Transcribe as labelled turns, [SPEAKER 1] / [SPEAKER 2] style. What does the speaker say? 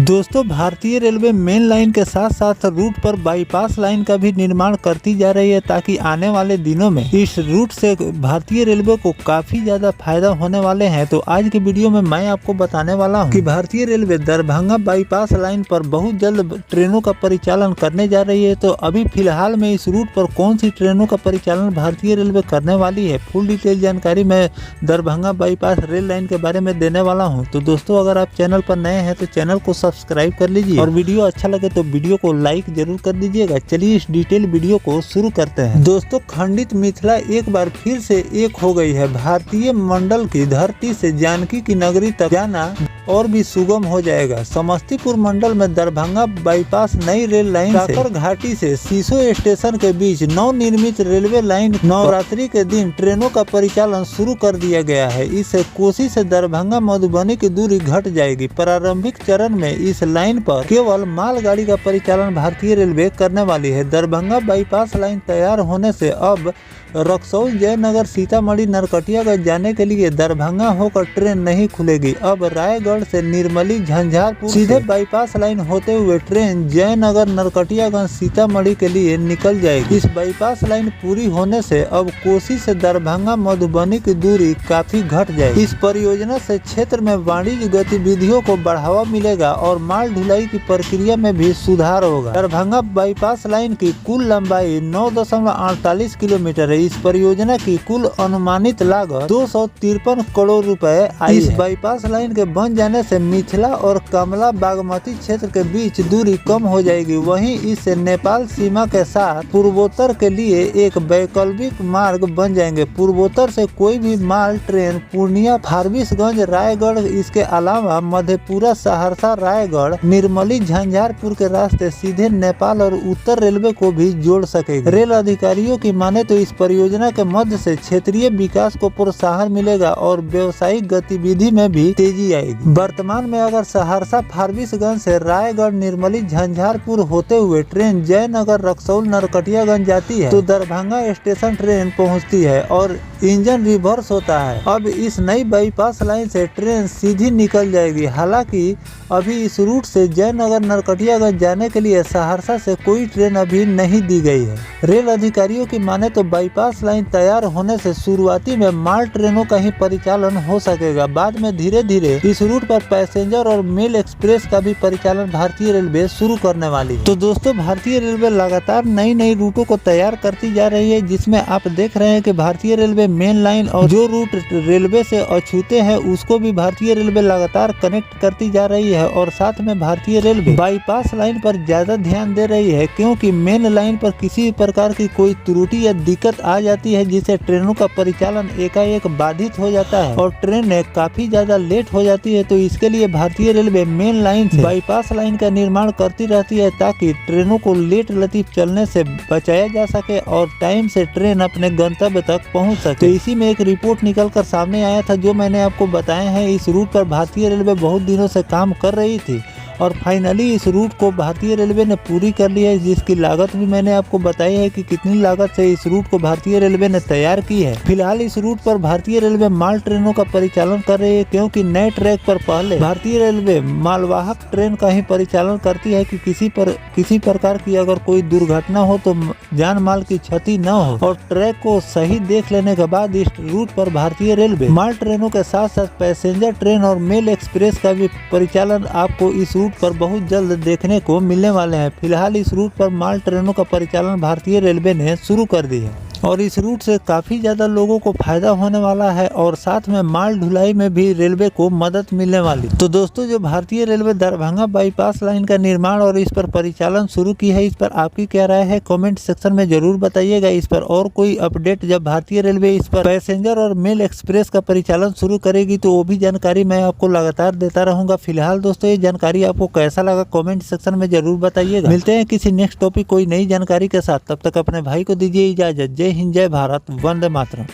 [SPEAKER 1] दोस्तों, भारतीय railway main line के साथ साथ रूट पर बाईपास लाइन का भी निर्माण करती जा रही है ताकि आने वाले दिनों में इस रूट से भारतीय रेलवे को काफी ज्यादा फायदा होने वाले हैं। तो आज की वीडियो में मैं आपको बताने वाला हूं कि भारतीय रेलवे दरभंगा बाईपास लाइन पर बहुत जल्द ट्रेनों का परिचालन करने जा रही है। तो अभी फिलहाल में इस रूट पर कौन सी ट्रेनों का परिचालन भारतीय रेलवे करने वाली है, फुल डिटेल जानकारी मैं दरभंगा बाईपास रेल लाइन के बारे में देने वाला हूँ। तो दोस्तों, अगर आप चैनल पर नए हैं तो चैनल को सब्सक्राइब कर लीजिए और वीडियो अच्छा लगे तो वीडियो को लाइक जरूर कर दीजिएगा। चलिए इस डिटेल वीडियो को शुरू करते हैं। दोस्तों, खंडित मिथिला एक बार फिर से एक हो गई है। भारतीय मंडल की धरती से जानकी की नगरी तक जाना और भी सुगम हो जाएगा। समस्तीपुर मंडल में दरभंगा बाईपास नई रेल लाइन काकर घाटी से सीसो स्टेशन के बीच नवनिर्मित रेलवे लाइन नवरात्रि के दिन ट्रेनों का परिचालन शुरू कर दिया गया है। इससे कोसी से दरभंगा मधुबनी की दूरी घट जाएगी। प्रारंभिक चरण में इस लाइन पर केवल मालगाड़ी का परिचालन भारतीय रेलवे करने वाली है। दरभंगा बाईपास लाइन तैयार होने से अब रक्सौल, जयनगर, सीतामढ़ी, नरकटियागंज जाने के लिए दरभंगा होकर ट्रेन नहीं खुलेगी। अब रायगढ़ से निर्मली, झंझारपुर सीधे बाईपास लाइन होते हुए ट्रेन जयनगर, नरकटियागंज, सीतामढ़ी के लिए निकल जाएगी। इस बाईपास लाइन पूरी होने से अब कोसी से दरभंगा मधुबनी की दूरी काफी घट जाएगी। इस परियोजना से क्षेत्र में वाणिज्य गतिविधियों को बढ़ावा मिलेगा और माल ढुलाई की प्रक्रिया में भी सुधार होगा। दरभंगा बाईपास लाइन की कुल लंबाई 9.48 किलोमीटर है। इस परियोजना की कुल अनुमानित लागत 253 करोड़ रुपए आई है। बाईपास लाइन के बन जाने से मिथिला और कमला बागमती क्षेत्र के बीच दूरी कम हो जाएगी। वहीं इससे नेपाल सीमा के साथ पूर्वोत्तर के लिए एक वैकल्पिक मार्ग बन जाएंगे। पूर्वोत्तर से कोई भी माल ट्रेन पूर्णिया, फारबिसगंज, रायगढ़, इसके अलावा मधेपुरा, सहरसा, रायगढ़, निर्मली, झंझारपुर के रास्ते सीधे नेपाल और उत्तर रेलवे को भी जोड़ सकेगी। रेल अधिकारियों की माने तो इस परियोजना के मध्य से क्षेत्रीय विकास को प्रोत्साहन मिलेगा और व्यवसायिक गतिविधि में भी तेजी आएगी। वर्तमान में अगर सहरसा, फारबिसगंज से रायगढ़, निर्मली, झंझारपुर होते हुए ट्रेन जयनगर, रक्सौल, नरकटियागंज जाती है तो दरभंगा स्टेशन ट्रेन पहुंचती है और इंजन रिवर्स होता है। अब इस नई बाईपास लाइन से ट्रेन सीधी निकल जाएगी। हालांकि अभी इस रूट से जयनगर, नरकटियागंज जाने के लिए सहरसा से कोई ट्रेन अभी नहीं दी गई है। रेल अधिकारियों की माने तो बाईपास लाइन तैयार होने से शुरुआती में माल ट्रेनों का ही परिचालन हो सकेगा। बाद में धीरे धीरे इस रूट पर पैसेंजर और मेल एक्सप्रेस का भी परिचालन भारतीय रेलवे शुरू करने वाली है। तो दोस्तों, भारतीय रेलवे लगातार नई रूटों को तैयार करती जा रही है, जिसमें आप देख रहे हैं कि भारतीय रेलवे मेन लाइन और जो रूट रेलवे से अछूते हैं उसको भी भारतीय रेलवे लगातार कनेक्ट करती जा रही है। और साथ में भारतीय रेलवे बाईपास लाइन पर ज्यादा ध्यान दे रही है, क्योंकि मेन लाइन पर किसी प्रकार की कोई त्रुटि या दिक्कत आ जाती है जिससे ट्रेनों का परिचालन एकाएक बाधित हो जाता है और ट्रेनें काफी ज्यादा लेट हो जाती है। तो इसके लिए भारतीय रेलवे मेन लाइन से बाईपास लाइन का निर्माण करती रहती है ताकि ट्रेनों को लेट लतीफ चलने से बचाया जा सके और टाइम से ट्रेन अपने गंतव्य तक पहुंच सके। तो इसी में एक रिपोर्ट निकल कर सामने आया था जो मैंने आपको बताए हैं। इस रूट पर भारतीय रेलवे बहुत दिनों से काम कर रही थी और फाइनली इस रूट को भारतीय रेलवे ने पूरी कर लिया है, जिसकी लागत भी मैंने आपको बताई है कि कितनी लागत से इस रूट को भारतीय रेलवे ने तैयार की है। फिलहाल इस रूट पर भारतीय रेलवे माल ट्रेनों का परिचालन कर रही है, क्योंकि नए ट्रैक पर पहले भारतीय रेलवे मालवाहक ट्रेन का ही परिचालन करती है कि किसी प्रकार की अगर कोई दुर्घटना हो तो जान माल की क्षति न हो। और ट्रैक को सही देख लेने के बाद इस रूट पर भारतीय रेलवे माल ट्रेनों के साथ साथ पैसेंजर ट्रेन और मेल एक्सप्रेस का भी परिचालन आपको इस रूट पर बहुत जल्द देखने को मिलने वाले हैं। फिलहाल इस रूट पर माल ट्रेनों का परिचालन भारतीय रेलवे ने शुरू कर दी है और इस रूट से काफी ज्यादा लोगों को फायदा होने वाला है और साथ में माल ढुलाई में भी रेलवे को मदद मिलने वाली। तो दोस्तों, जो भारतीय रेलवे दरभंगा बाईपास लाइन का निर्माण और इस पर परिचालन शुरू की है, इस पर आपकी क्या राय है कमेंट सेक्शन में जरूर बताइएगा। इस पर और कोई अपडेट जब भारतीय रेलवे इस पर पैसेंजर और मेल एक्सप्रेस का परिचालन शुरू करेगी तो वो भी जानकारी मैं आपको लगातार देता रहूंगा। फिलहाल दोस्तों, ये जानकारी आपको कैसा लगा कमेंट सेक्शन में जरूर बताइएगा। मिलते हैं किसी नेक्स्ट टॉपिक कोई नई जानकारी के साथ, तब तक अपने भाई को दीजिए इजाजत। जय हिंद, जय भारत, वंदे मातरम।